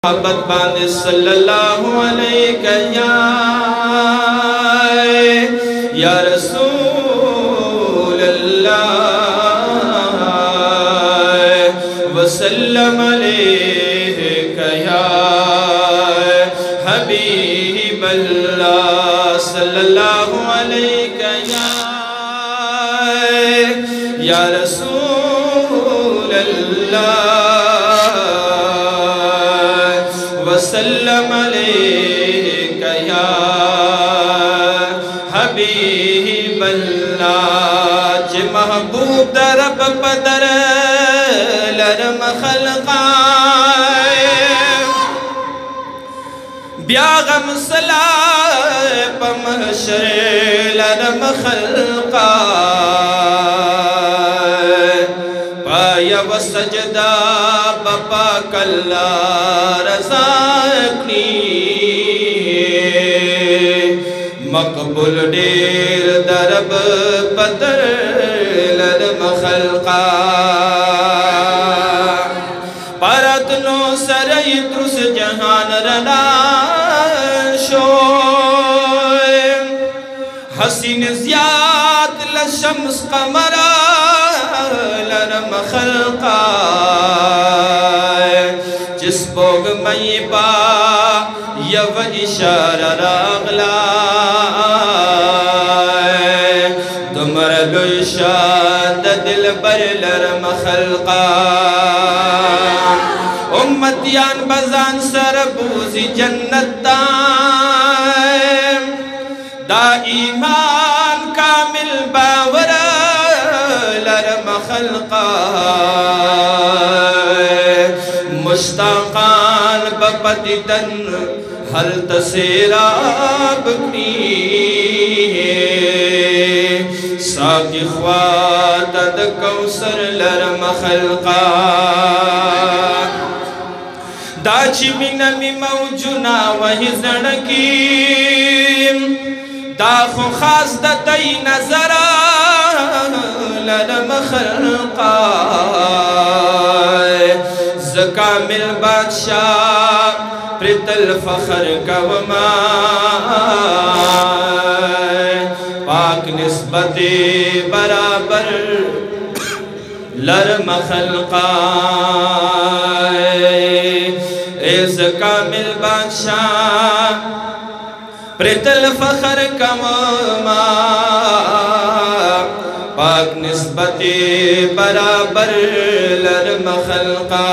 मोहब्बत बांधे सल्लल्लाहु अलैहि या रसूल अल्लाह वसल्लम अलैका या हबीब अल्लाह सल्लल्लाहु अलैका या रसूल अल्लाह वसल्लम अलैका या हबीब अल्लाह चे महबूब दरब पदर लरम खलकाए ब्यागम सला पमहशर लरम खलकाए पाया व सजदा बपा कल्ला रज़ाक़नी मकबूल डेर दरब पदर लरम खलका परत नो सरई द्रुस जहान रना शोए हसीन ज़ियाद लशम्स कमरा लरम खलका जिस बोग मई पा यव इशारा रागला तुमर लुशाद दिल बर लरम खलका उम्मतियान बजान सरबूजी जन्नता दा ईमान कामिल बावरा लरम खलका मुश्ताकान बपति तन हल तसेराब की साकी ख्वातद कौसर लरम खलका दाची मिनमी मौजुना वही जड़की दाखो खास दतई नजरा लरम खलका कामिल बादशाह प्रितल फखर कवमा पाक निस्बते बराबर लरम खलका इस कामिल बादशाह प्रितल फखर कवमा पाक निस्बते बराबर लरम खलका